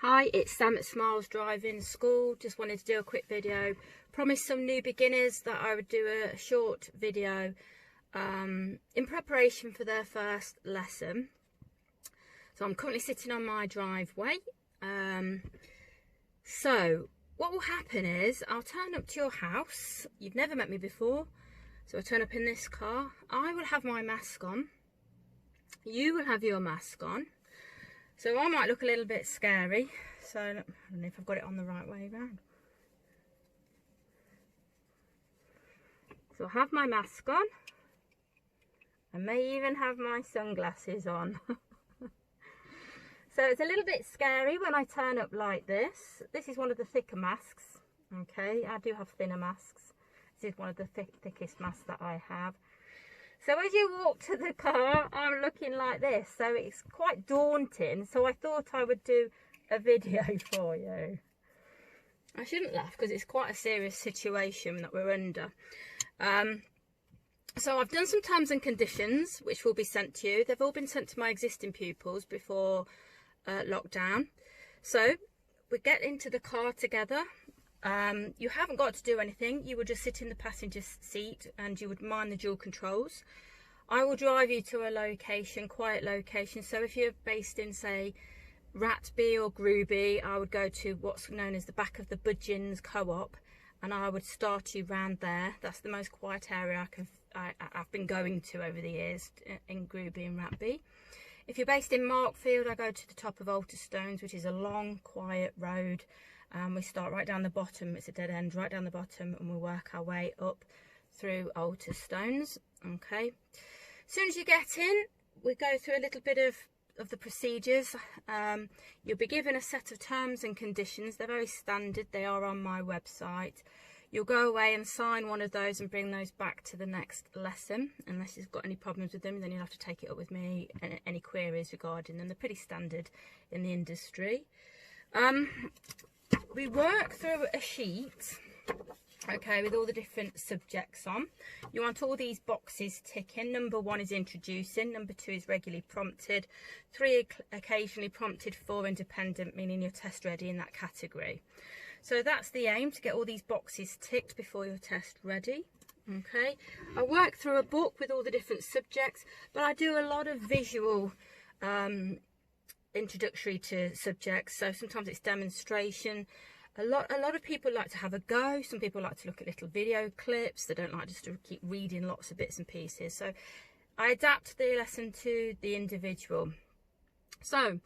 Hi, it's Sam at Smiles Driving School. Just wanted to do a quick video. Promised some new beginners that I would do a short video in preparation for their first lesson. So I'm currently sitting on my driveway. So what will happen is I'll turn up to your house. You've never met me before. So I'll turn up in this car. I will have my mask on. You will have your mask on. So I might look a little bit scary, so I don't know if I've got it on the right way around. So I'll have my mask on. I may even have my sunglasses on. So it's a little bit scary when I turn up like this. This is one of the thicker masks, okay? I do have thinner masks. This is one of the thickest masks that I have. So as you walk to the car, I'm looking like this. So it's quite daunting. So I thought I would do a video for you. I shouldn't laugh because it's quite a serious situation that we're under. So I've done some terms and conditions, which will be sent to you. They've all been sent to my existing pupils before lockdown. So we get into the car together. You haven't got to do anything. You will just sit in the passenger seat and you would mind the dual controls. I will drive you to a location, quiet location. So if you're based in, say, Ratby or Groby, I would go to what's known as the back of the Budgeons Co-op, and I would start you round there. That's the most quiet area I've been going to over the years in Groby and Ratby. If you're based in Markfield, I go to the top of Alterstones, which is a long, quiet road. We start right down the bottom. It's a dead end right down the bottom, and we work our way up through Alterstones. Okay. As soon as you get in, we go through a little bit of the procedures. You'll be given a set of terms and conditions. They're very standard. They are on my website. You'll go away and sign one of those and bring those back to the next lesson. Unless you've got any problems with them, then you'll have to take it up with me and any queries regarding them. They're pretty standard in the industry. We work through a sheet, okay, with all the different subjects on. You want all these boxes ticking. Number 1 is introducing. Number 2 is regularly prompted. 3 occasionally prompted. 4 independent, meaning you're test ready in that category. So that's the aim, to get all these boxes ticked before you're test ready. Okay, I work through a book with all the different subjects, but I do a lot of visual introductory to subjects. So sometimes it's demonstration. A lot of people like to have a go. Some people like to look at little video clips. They don't like just to keep reading lots of bits and pieces. So I adapt the lesson to the individual. So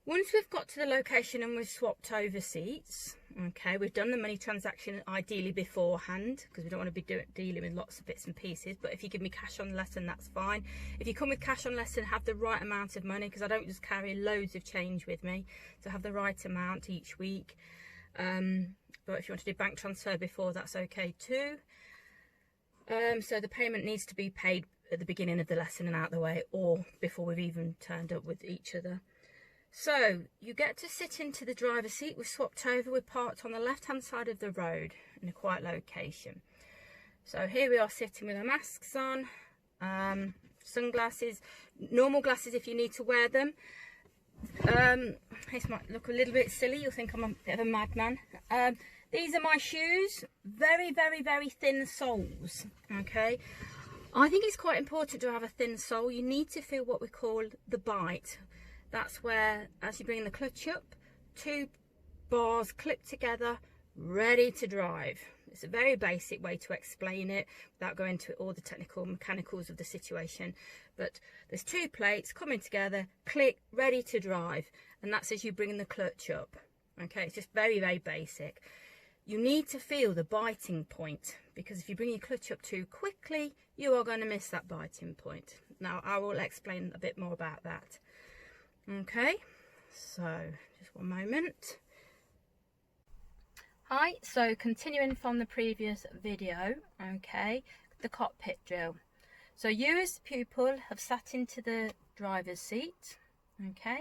once we've got to the location and we've swapped over seats, okay, we've done the money transaction ideally beforehand, because we don't want to be dealing with lots of bits and pieces. But if you give me cash on lesson, that's fine. If you come with cash on lesson, have the right amount of money, because I don't just carry loads of change with me. So have the right amount each week. But if you want to do bank transfer before, that's okay too. So the payment needs to be paid at the beginning of the lesson and out the way, or before we've even turned up with each other. So you get to sit into the driver's seat. We're swapped over. We're parked on the left hand side of the road in a quiet location. So here we are sitting with our masks on, sunglasses, normal glasses if you need to wear them. This might look a little bit silly. You'll think I'm a bit of a madman. These are my shoes. Very, very, very thin soles. Okay. I think it's quite important to have a thin sole. You need to feel what we call the bite. That's where, as you bring the clutch up, 2 bars clip together, ready to drive. It's a very basic way to explain it without going into all the technical mechanicals of the situation. But there's 2 plates coming together, click, ready to drive. And that's as you bring the clutch up. Okay, it's just very, very basic. You need to feel the biting point, because if you bring your clutch up too quickly, you are going to miss that biting point. Now, I will explain a bit more about that. Okay, so just one moment. Hi, so continuing from the previous video, okay, the cockpit drill. So you as the pupil have sat into the driver's seat, okay.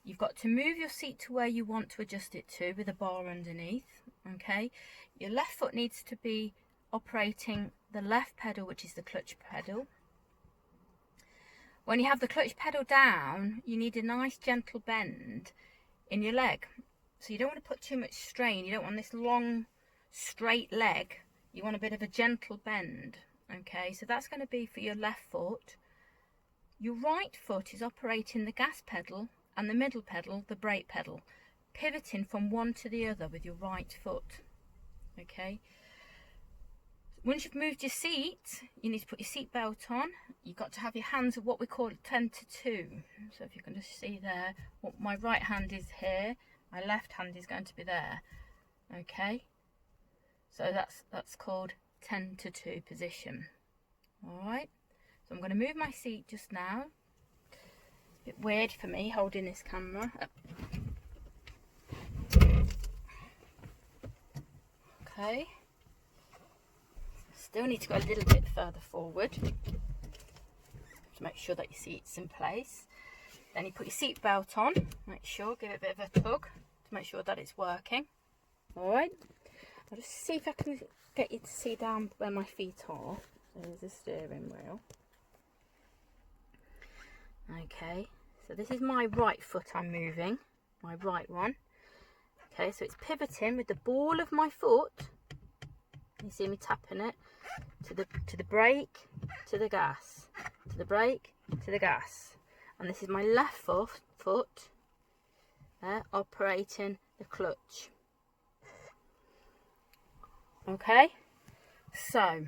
You've got to move your seat to where you want to adjust it to with a bar underneath, okay. Your left foot needs to be operating the left pedal, which is the clutch pedal. When you have the clutch pedal down, you need a nice gentle bend in your leg. So you don't want to put too much strain. You don't want this long straight leg. You want a bit of a gentle bend. Okay, so that's going to be for your left foot. Your right foot is operating the gas pedal and the middle pedal, the brake pedal, pivoting from one to the other with your right foot. Okay, once you've moved your seat, you need to put your seat belt on. You've got to have your hands at what we call 10 to 2. So if you can just see there, what my right hand is here, my left hand is going to be there. Okay, so that's called 10 to 2 position. All right, so I'm going to move my seat just now. It's a bit weird for me holding this camera. Okay, still need to go a little bit further forward to make sure that your seat's in place. Then you put your seat belt on, make sure, give it a bit of a tug to make sure that it's working. All right, I'll just see if I can get you to see down where my feet are. So there's the steering wheel. Okay, so this is my right foot I'm moving, my right one. Okay, so it's pivoting with the ball of my foot. You see me tapping it to the brake, to the gas, to the brake, to the gas. And this is my left foot operating the clutch. Okay, so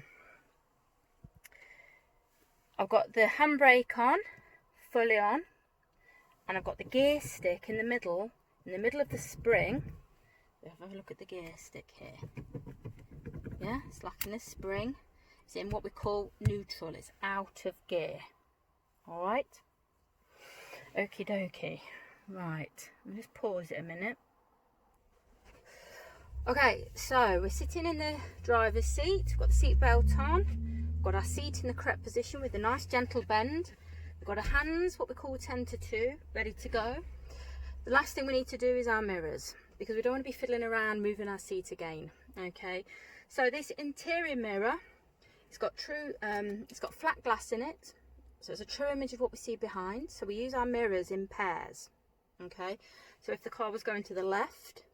I've got the handbrake on, fully on, and I've got the gear stick in the middle of the spring. Have a look at the gear stick here. Yeah, it's like in a spring. It's in what we call neutral. It's out of gear. All right. Okie dokie. Right. I'll just pause it a minute. Okay, so we're sitting in the driver's seat. We've got the seat belt on. We've got our seat in the correct position with a nice gentle bend. We've got our hands, what we call 10 to 2, ready to go. The last thing we need to do is our mirrors, because we don't want to be fiddling around moving our seat again. Okay, so this interior mirror, it's got flat glass in it, so it's a true image of what we see behind. So we use our mirrors in pairs. Okay, so if the car was going to the left,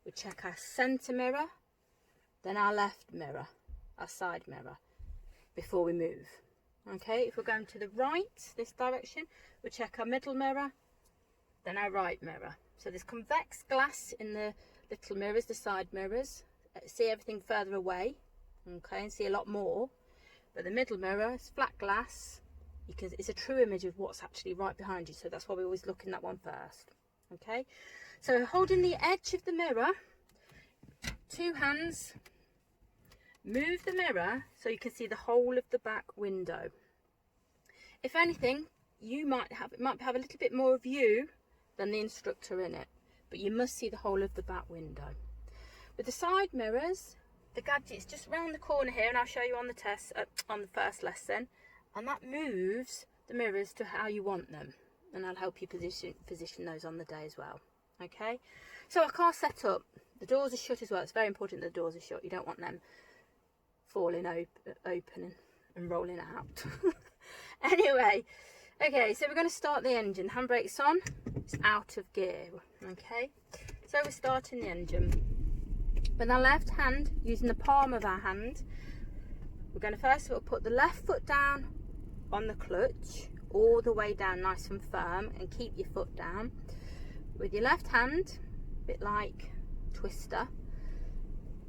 we check our centre mirror, then our left mirror, our side mirror, before we move. Okay, if we're going to the right, this direction, we check our middle mirror, then our right mirror. So there's convex glass in the little mirrors, the side mirrors. See everything further away, okay, and see a lot more. But the middle mirror is flat glass. It's a true image of what's actually right behind you. So that's why we always look in that one first. Okay, so holding the edge of the mirror, two hands, move the mirror so you can see the whole of the back window. If anything, it might have a little bit more of you than the instructor in it, but you must see the whole of the back window. With the side mirrors, the gadget's just round the corner here, and I'll show you on the test on the first lesson, and that moves the mirrors to how you want them, and I'll help you position those on the day as well. Okay, so our car set up, the doors are shut as well. It's very important that the doors are shut. You don't want them falling open and rolling out. Anyway, okay, so we're going to start the engine. Handbrake's on, it's out of gear. Okay, so we're starting the engine. With our left hand, using the palm of our hand, we're going to first of all put the left foot down on the clutch, all the way down nice and firm, and keep your foot down. With your left hand, a bit like twister,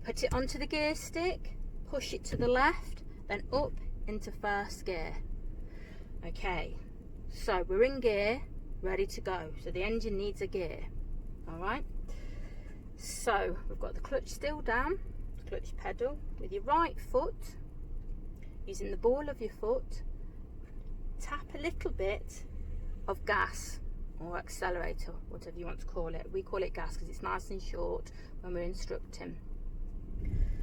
put it onto the gear stick, push it to the left, then up into first gear. Okay, so we're in gear, ready to go. So the engine needs a gear. All right, so we've got the clutch still down, clutch pedal. With your right foot, using the ball of your foot, tap a little bit of gas or accelerator, whatever you want to call it. We call it gas because it's nice and short when we're instructing.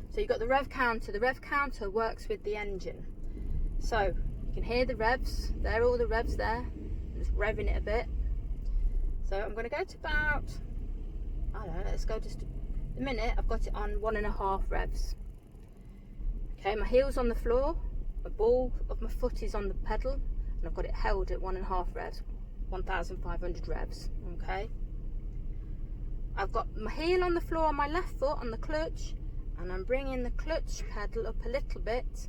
So you've got the rev counter. The rev counter works with the engine. So you can hear the revs. There are all the revs there. I'm just revving it a bit. So I'm going to go to about, I don't know, let's go just a minute. I've got it on 1.5 revs. Okay, my heel's on the floor. The ball of my foot is on the pedal, and I've got it held at 1.5 revs, 1,500 revs. Okay. I've got my heel on the floor on my left foot on the clutch, and I'm bringing the clutch pedal up a little bit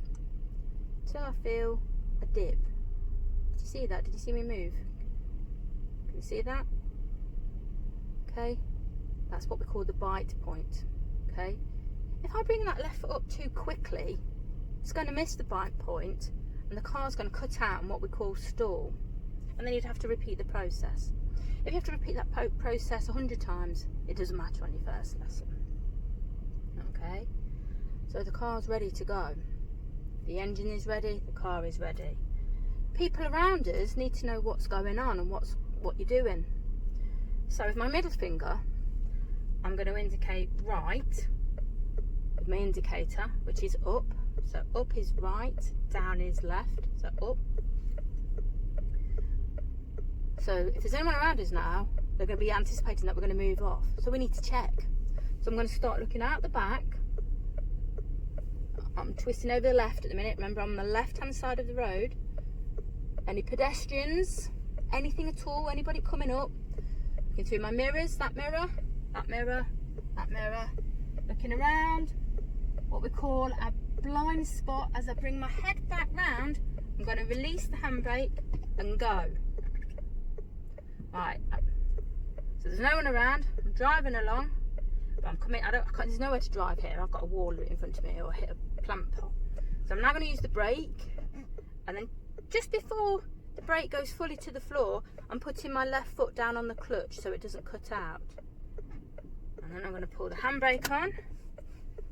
till I feel a dip. Did you see that? Did you see me move? Can you see that? Okay, that's what we call the bite point. Okay, if I bring that left foot up too quickly, it's going to miss the bite point and the car's going to cut out in what we call stall, and then you'd have to repeat the process. If you have to repeat that process 100 times, it doesn't matter on your first lesson. Okay, so the car's ready to go. The engine is ready, the car is ready. People around us need to know what's going on and what you're doing. So with my middle finger, I'm going to indicate right with my indicator, which is up. So up is right, down is left, so up. So if there's anyone around us now, they're going to be anticipating that we're going to move off. So we need to check. So I'm going to start looking out the back. I'm twisting over the left at the minute. Remember, I'm on the left-hand side of the road. Any pedestrians, anything at all, anybody coming up. Looking through my mirrors, that mirror, that mirror, that mirror. Looking around, what we call a blind spot. As I bring my head back round, I'm going to release the handbrake and go. Right, so there's no one around. I'm driving along, but I'm coming. There's nowhere to drive here. I've got a wall in front of me, or hit a plant pole. So I'm now going to use the brake, and then just before the brake goes fully to the floor, I'm putting my left foot down on the clutch so it doesn't cut out. And then I'm going to pull the handbrake on, and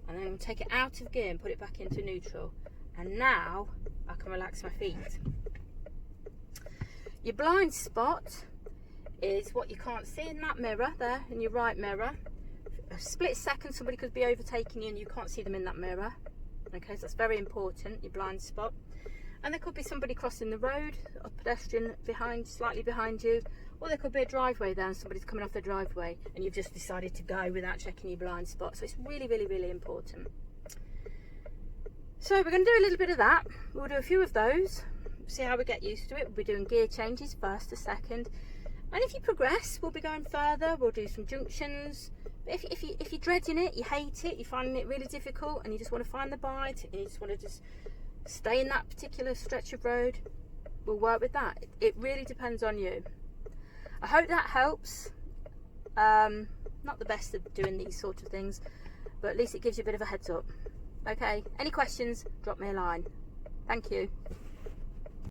then I'm going to take it out of gear and put it back into neutral. And now I can relax my feet. Your blind spot is what you can't see in that mirror there, in your right mirror. A split second somebody could be overtaking you and you can't see them in that mirror. Okay, so that's very important, your blind spot. And there could be somebody crossing the road, a pedestrian slightly behind you, or there could be a driveway there and somebody's coming off the driveway and you've just decided to go without checking your blind spot. So it's really, really, really important. So we're going to do a little bit of that. We'll do a few of those, see how we get used to it. We'll be doing gear changes, first to second. And if you progress, we'll be going further. We'll do some junctions. If you're dreading it, you hate it, you're finding it really difficult, and you just want to find the bite, and you just want to just stay in that particular stretch of road, we'll work with that. It really depends on you. I hope that helps. Not the best at doing these sort of things, but at least it gives you a bit of a heads up. Okay, any questions, drop me a line. Thank you.